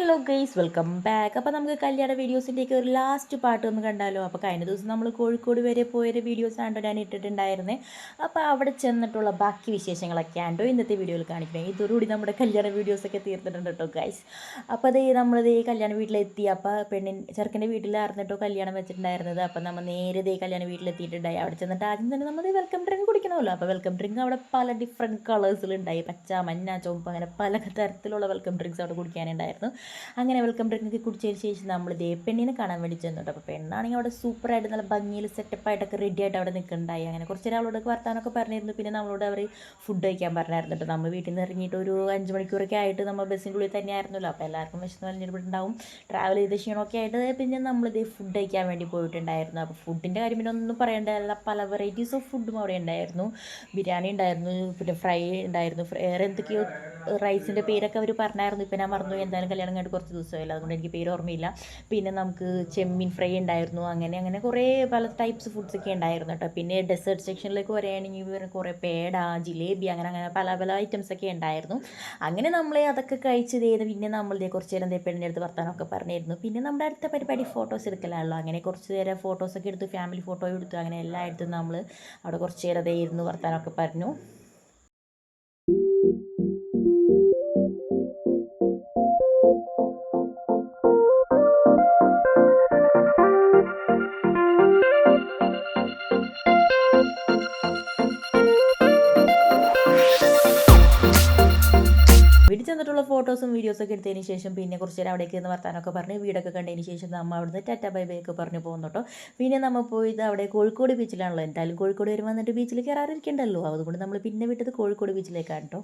Hello guys, welcome back. അപ്പോൾ നമുക്ക് കല്യാണ വീഡിയോസിൻ്റെയൊക്കെ ഒരു ലാസ്റ്റ് പാട്ട് ഒന്ന് കണ്ടാലോ. അപ്പോൾ കഴിഞ്ഞ ദിവസം നമ്മൾ കോഴിക്കോട് വരെ പോയൊരു വീഡിയോസാണ് ഞാൻ ഇട്ടിട്ടുണ്ടായിരുന്നത്. അപ്പോൾ അവിടെ ചെന്നിട്ടുള്ള ബാക്കി വിശേഷങ്ങളൊക്കെയാണ്ടോ ഇന്നത്തെ വീഡിയോയിൽ കാണിക്കുന്നത്. ഇതോടുകൂടി നമ്മുടെ കല്യാണ വീഡിയോസൊക്കെ തീർത്തിട്ടുണ്ട് കേട്ടോ ഗൈസ്. അപ്പോൾ നമ്മളിത് കല്യാണ വീട്ടിലെത്തി. അപ്പോൾ ചെറുക്കൻ്റെ വീട്ടിലായിരുന്നു കേട്ടോ കല്യാണം വെച്ചിട്ടുണ്ടായിരുന്നത്. അപ്പോൾ നമ്മൾ നേരെ കല്യാണ വീട്ടിലെത്തിയിട്ടുണ്ടായി. അവിടെ ചെന്നിട്ട് ആദ്യം തന്നെ നമ്മൾ വെൽക്കം ഡ്രിങ്ക് കുടിക്കണമല്ലോ. അപ്പോൾ വെൽക്കം ഡ്രിങ്ക് അവിടെ പല ഡിഫറെൻറ്റ് കളേഴ്സിലുണ്ടായി. പച്ച, മഞ്ഞ, ചുവപ്പ്, അങ്ങനെ പല തരത്തിലുള്ള വെൽക്കം ഡ്രിങ്ക്സ് അവിടെ കുടിക്കാനുണ്ടായിരുന്നു. അങ്ങനെ വെൽക്കം ഡ്രിങ്ക് കുടിച്ചതിന് ശേഷം നമ്മൾ പെണ്ണിനെ കാണാൻ വേണ്ടി ചെന്നിട്ട്. അപ്പോൾ പെണ്ണാണെങ്കിൽ അവിടെ സൂപ്പറായിട്ട് നല്ല ഭംഗിയിൽ സെറ്റപ്പായിട്ടൊക്കെ റെഡി ആയിട്ട് അവിടെ നിൽക്കുന്നുണ്ടായി. അങ്ങനെ കുറച്ച് അവളോടൊക്കെ വർത്താനൊക്കെ പറഞ്ഞിരുന്നു. പിന്നെ നമ്മളോട് അവർ ഫുഡ് കഴിക്കാൻ പറഞ്ഞായിരുന്നു കേട്ടോ. നമ്മൾ വീട്ടിൽ നിന്ന് ഇറങ്ങിയിട്ട് ഒരു 5 മണിക്കൂറൊക്കെ ആയിട്ട് നമ്മൾ ബസ്സിൻ്റെ ഉള്ളിൽ തന്നെ ആയിരുന്നല്ലോ. അപ്പോൾ എല്ലാവർക്കും വിശന്ന് വലിഞ്ഞിട്ടുണ്ടാവും, ട്രാവൽ ചെയ്ത ക്ഷീണമൊക്കെ ആയിട്ട്. പിന്നെ നമ്മളിത് ഫുഡ് കഴിക്കാൻ വേണ്ടി പോയിട്ടുണ്ടായിരുന്നു. അപ്പോൾ ഫുഡിൻ്റെ കാര്യം പിന്നെ ഒന്നും പറയേണ്ടതല്ല, പല വെറൈറ്റീസ് ഓഫ് ഫുഡും അവിടെ ഉണ്ടായിരുന്നു. ബിരിയാണി ഉണ്ടായിരുന്നു, പിന്നെ ഫ്രൈ ഉണ്ടായിരുന്നു, വേറെ എന്തൊക്കെയോ റൈസിൻ്റെ പേരൊക്കെ അവർ പറഞ്ഞായിരുന്നു. ഇപ്പോൾ ഞാൻ മറന്നു, എന്തായാലും കല്യാണം കഴിഞ്ഞിട്ട് കുറച്ച് ദിവസമായില്ല, അതുകൊണ്ട് എനിക്ക് പേര് ഓർമ്മയില്ല. പിന്നെ നമുക്ക് ചെമ്മീൻ ഫ്രൈ ഉണ്ടായിരുന്നു. അങ്ങനെ കുറേ പല ടൈപ്സ് ഫുഡ്സൊക്കെ ഉണ്ടായിരുന്നു കേട്ടോ. പിന്നെ ഡെസേർട്ട് സെക്ഷനിലേക്ക് പറയുകയാണെങ്കിൽ കുറേ പേട, ജിലേബി, അങ്ങനെ പല ഐറ്റംസൊക്കെ ഉണ്ടായിരുന്നു. അങ്ങനെ നമ്മളെ അതൊക്കെ കഴിച്ച് പിന്നെ നമ്മൾ കുറച്ച് നേരം പെണ്ണിൻ്റെ അടുത്ത് വർത്താനമൊക്കെ പറഞ്ഞിരുന്നു. പിന്നെ നമ്മുടെ അടുത്ത പരിപാടി ഫോട്ടോസ് എടുക്കലാണല്ലോ. അങ്ങനെ കുറച്ച് നേരം ഫോട്ടോസൊക്കെ എടുത്തു, ഫാമിലി ഫോട്ടോ എടുത്തു. അങ്ങനെ എല്ലായിടത്തും നമ്മൾ അവിടെ കുറച്ച് നേരം ഇരുന്ന് വർത്താനമൊക്കെ പറഞ്ഞു. വീട്ടിൽ ചെന്നിട്ടുള്ള ഫോട്ടോസും വീഡിയോസൊക്കെ എടുത്തതിന് ശേഷം പിന്നെ കുറച്ച് നേരം അവിടേക്ക് നിന്ന് വർത്താനമൊക്കെ പറഞ്ഞ് വീടൊക്കെ കണ്ടതിന് ശേഷം നമ്മൾ അവിടുന്ന് ടാറ്റ ബൈ ബൈ ഒക്കെ പറഞ്ഞ് പോകുന്നു കേട്ടോ. പിന്നെ നമ്മൾ പോയത് അവിടെ കോഴിക്കോട് ബീച്ചിലാണല്ലോ. എന്തായാലും കോഴിക്കോട് വരുമ്പോൾ വന്നിട്ട് ബീച്ചിൽ കയറാതിരിക്കണ്ടല്ലോ, അതുകൊണ്ട് നമ്മൾ പിന്നെ വിട്ടത് കോഴിക്കോട് ബീച്ചിലേക്കാണ് കേട്ടോ.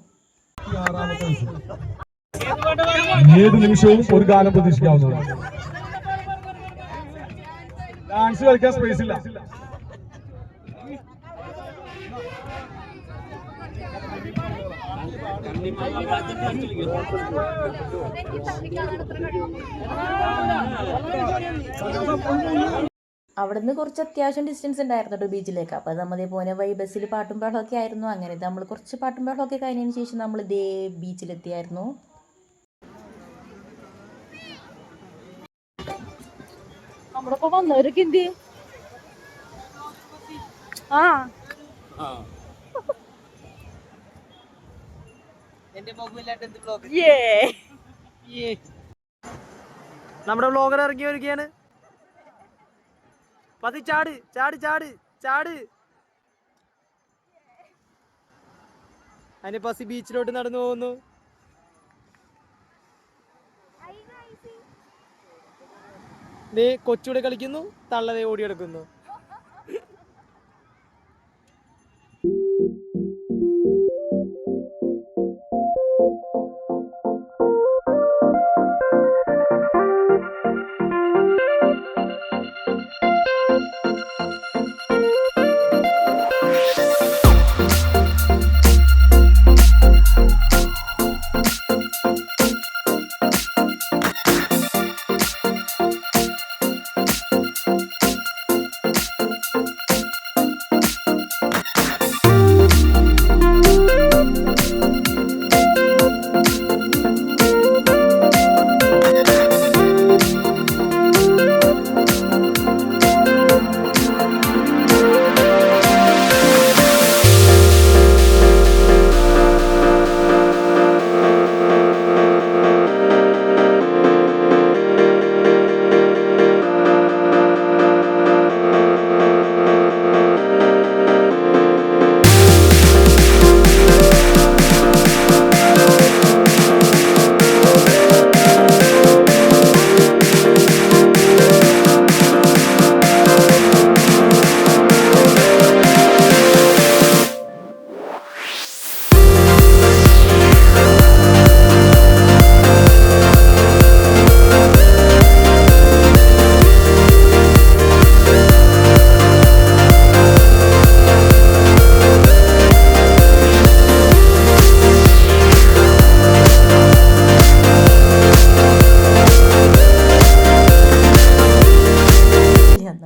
ഏത് നിമിഷവും ഒരു ഗാനം പ്രതീക്ഷിക്കാവുന്നതാണ്. ഡാൻസ് കളിക്കാൻ സ്പേസ് ഇല്ല. അവിടുന്ന് കുറച്ച് അത്യാവശ്യം ഡിസ്റ്റൻസ് ഉണ്ടായിരുന്നു കേട്ടോ ബീച്ചിലേക്ക്. അപ്പോൾ നമ്മൾ പോയ ബസ്സിൽ പാട്ടും ബഹളമൊക്കെ ആയിരുന്നു. അങ്ങനെ നമ്മൾ കുറച്ച് പാട്ടും ബഹളമൊക്കെ കഴിഞ്ഞതിന് ശേഷം നമ്മൾ ബീച്ചിലെത്തിയായിരുന്നു. നമ്മളിപ്പോ വന്നവരൊക്കെ എന്ത് നമ്മുടെ വ്ളോഗർ ഇറങ്ങി വരികയാണ്. പതി ചാട് ചാട് ചാട് ചാട്. അതിന് പസി ബീച്ചിലോട്ട് നടന്നു പോകുന്നു. കൊച്ചൂടെ കളിക്കുന്നു, തള്ളതെ ഓടിയെടുക്കുന്നു.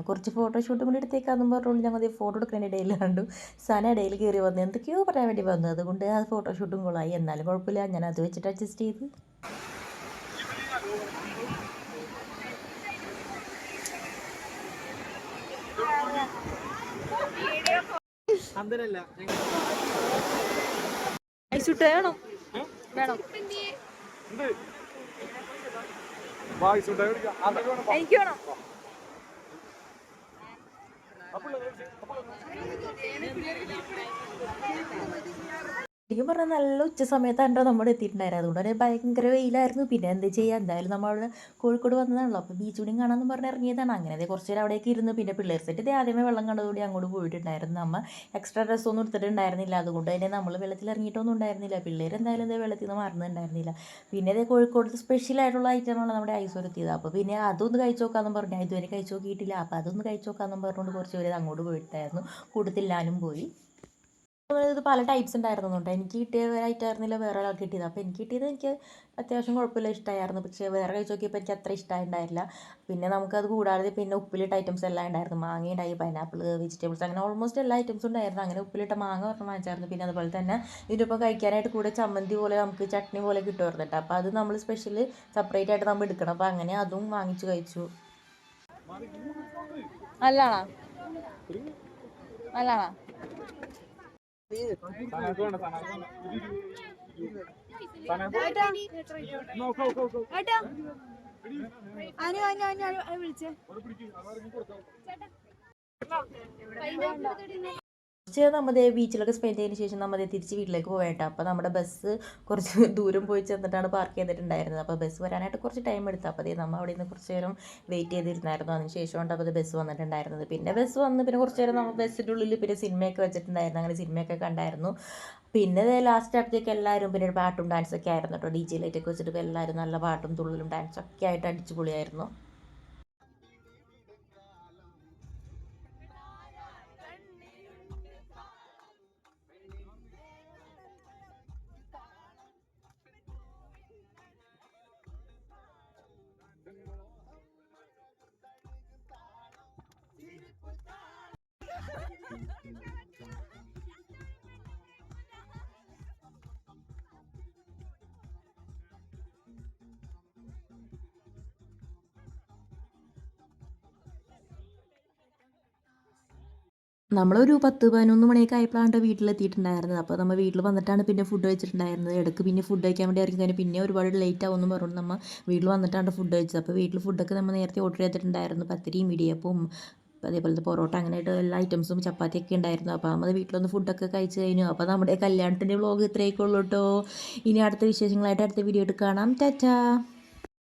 കുറച്ച് ഫോട്ടോഷൂട്ടും കൂടി എടുത്തേക്കാന്ന് പറഞ്ഞുകൊണ്ട് ഞങ്ങൾ ഫോട്ടോ എടുക്കുന്ന ഇടയിൽ കണ്ടു സന ഇടയിൽ കയറി വന്ന് എന്തൊക്കെയോ പറയാൻ വേണ്ടി വന്നു. അതുകൊണ്ട് ആ ഫോട്ടോഷൂട്ടും കൊള്ളായി. എന്നാലും കുഴപ്പമില്ല, ഞാൻ അത് വെച്ചിട്ട് അഡ്ജസ്റ്റ് ചെയ്ത്. അന്തരല്ല ഐസുട്ട വേണം വേണം എനിക്ക് വേണം. ശരിക്കും പറഞ്ഞാൽ നല്ല ഉച്ച സമയത്താണ് നമ്മൾ എത്തിയിട്ടുണ്ടായിരുന്നത്. അതുകൊണ്ട് തന്നെ ഭയങ്കര വെയിലായിരുന്നു. പിന്നെ എന്ത് ചെയ്യുക, എന്തായാലും നമ്മൾ കോഴിക്കോട് വന്നതാണല്ലോ, അപ്പോൾ ബീച്ച് കൂടി കാണാമെന്ന് പറഞ്ഞ് ഇറങ്ങിയതാണ്. അങ്ങനെ അതേ കുറച്ച് നേരം അവിടേക്ക് ഇരുന്ന് പിന്നെ പിള്ളേർ സെറ്റ് ഇതേ ആദ്യമേ വെള്ളം കണ്ടതുകൂടി അങ്ങോട്ട് പോയിട്ടുണ്ടായിരുന്നു. നമ്മൾ എക്സ്ട്രാ ഡ്രസ്സൊന്നും എടുത്തിട്ടുണ്ടായിരുന്നില്ല. അതുകൊണ്ട് തന്നെ നമ്മൾ വെള്ളത്തിൽ ഇറങ്ങിയിട്ടൊന്നും ഉണ്ടായിരുന്നില്ല. പിള്ളേർ എന്തായാലും ഇതേ വെള്ളത്തിൽ നിന്ന് മാറുന്നുണ്ടായിരുന്നില്ല. പിന്നെ ഇതേ കോഴിക്കോട് സ്പെഷ്യലായിട്ടുള്ള ഐറ്റമാണ് നമ്മുടെ ഐസൊരുത്തിയത്. അപ്പോൾ പിന്നെ അതൊന്ന് കഴിച്ച് നോക്കാമെന്ന് പറഞ്ഞു. ഇതുവരെ കഴിച്ച് നോക്കിയിട്ടില്ല. അപ്പോൾ അതൊന്ന് കഴിച്ച് നോക്കാമെന്ന് പറഞ്ഞുകൊണ്ട് കുറച്ച് പേര് അങ്ങോട്ട് പോയിട്ടുണ്ടായിരുന്നു. കൂട്ടത്തില്ലാനും പോയി. ഇത് പല ടൈപ്സ് ഉണ്ടായിരുന്നു കേട്ടോ. എനിക്ക് കിട്ടിയ ഐറ്റമായിരുന്നില്ല, വേറെ ഒരാൾക്ക് കിട്ടിയത്. അപ്പോൾ എനിക്ക് കിട്ടിയത് എനിക്ക് അത്യാവശ്യം കുഴപ്പമില്ല, ഇഷ്ടമായിരുന്നു. പക്ഷേ വേറെ കഴിച്ച് നോക്കിയപ്പോൾ എനിക്ക് അത്ര ഇഷ്ടമായിട്ടുണ്ടായില്ല. പിന്നെ നമുക്കത് കൂടാതെ പിന്നെ ഉപ്പിലിട്ട ഐറ്റംസ് എല്ലാം ഉണ്ടായിരുന്നു. മാങ്ങ ഉണ്ടായി, പൈനാപ്പിൾ, വെജിറ്റബിൾസ്, അങ്ങനെ ഓൾമോസ്റ്റ് എല്ലാ ഐറ്റംസും ഉണ്ടായിരുന്നു. അങ്ങനെ ഉപ്പിലിട്ട മാങ്ങ ഒരെണ്ണം വാങ്ങിച്ചായിരുന്നു. പിന്നെ അതുപോലെ തന്നെ ഇതിനൊപ്പം കഴിക്കാനായിട്ട് കൂടെ ചമ്മന്തി പോലെ നമുക്ക് ചട്നി പോലെ കിട്ടുമായിരുന്നു കേട്ടോ. അപ്പോൾ അത് നമ്മൾ സ്പെഷ്യൽ സെപ്പറേറ്റ് ആയിട്ട് നമ്മൾ എടുക്കണം. അപ്പോൾ അങ്ങനെ അതും വാങ്ങിച്ച് കഴിച്ചു. നല്ലതാണോ നല്ലതാണോ കുറച്ച് നമ്മൾ ബീച്ചിലൊക്കെ സ്പെൻഡ് ചെയ്തതിന് ശേഷം നമ്മൾ തിരിച്ച് വീട്ടിലേക്ക് പോയിട്ട്, അപ്പോൾ നമ്മുടെ ബസ് കുറച്ച് ദൂരം പോയി ചെന്നിട്ടാണ് പാർക്ക് ചെയ്തിട്ടുണ്ടായിരുന്നത്. അപ്പോൾ ബസ് വരാനായിട്ട് കുറച്ച് ടൈം എടുത്തു. അപ്പോൾ നമ്മൾ അവിടെ നിന്ന് കുറച്ച് നേരം വെയിറ്റ് ചെയ്തിരുന്നായിരുന്നു. അതിന് ശേഷമാണ് അപ്പോൾ ബസ് വന്നിട്ടുണ്ടായിരുന്നത്. പിന്നെ ബസ് വന്ന് പിന്നെ കുറച്ച് നേരം നമ്മൾ ബസ്സിൻ്റെ ഉള്ളിൽ പിന്നെ സിനിമയൊക്കെ വെച്ചിട്ടുണ്ടായിരുന്നു. അങ്ങനെ സിനിമയൊക്കെ കണ്ടായിരുന്നു. പിന്നെ ലാസ്റ്റ് ആയപ്പോഴത്തേക്ക് എല്ലാവരും പിന്നെ പാട്ടും ഡാൻസൊക്കെ ആയിരുന്നു കേട്ടോ. DJ ലൈറ്റൊക്കെ വെച്ചിട്ട് എല്ലാവരും നല്ല പാട്ടും തുള്ളലും ഡാൻസൊക്കെ ആയിട്ട് അടിച്ചുപൊളിയായിരുന്നു. നമ്മളൊരു 10-11 മണിയൊക്കെ ആയപ്പോഴാണ് വീട്ടിലെത്തിയിട്ടുണ്ടായിരുന്നത്. അപ്പോൾ നമ്മൾ വീട്ടിൽ വന്നിട്ടാണ് പിന്നെ ഫുഡ് കഴിച്ചിട്ടുണ്ടായിരുന്നത്. ഇടയ്ക്ക് പിന്നെ ഫുഡ് കഴിക്കാൻ വേണ്ടി ഇറങ്ങി കഴിഞ്ഞാൽ പിന്നെ ഒരുപാട് ലേറ്റ് ആവുമെന്ന് പറഞ്ഞു നമ്മൾ വീട്ടിൽ വന്നിട്ടാണ് ഫുഡ് കഴിച്ചത്. അപ്പോൾ വീട്ടിൽ ഫുഡൊക്കെ നമ്മൾ നേരത്തെ ഓർഡർ ചെയ്തിട്ടുണ്ടായിരുന്നു. പത്തിരിയും ഇടിയപ്പവും അതേപോലത്തെ പൊറോട്ട അങ്ങനെയായിട്ട് എല്ലാ ഐറ്റംസും ചപ്പാത്തിയൊക്കെ ഉണ്ടായിരുന്നു. അപ്പോൾ നമ്മൾ വീട്ടിലൊന്ന് ഫുഡൊക്കെ കഴിച്ച് കഴിഞ്ഞു. അപ്പോൾ നമ്മുടെ കല്യാണത്തിൻ്റെ വ്ളോഗ് ഇത്രയൊക്കെ ഉള്ളൂ കേട്ടോ. ഇനി അടുത്ത വിശേഷങ്ങളായിട്ട് അടുത്ത വീഡിയോ എടുത്ത് കാണാം. ടാറ്റാ.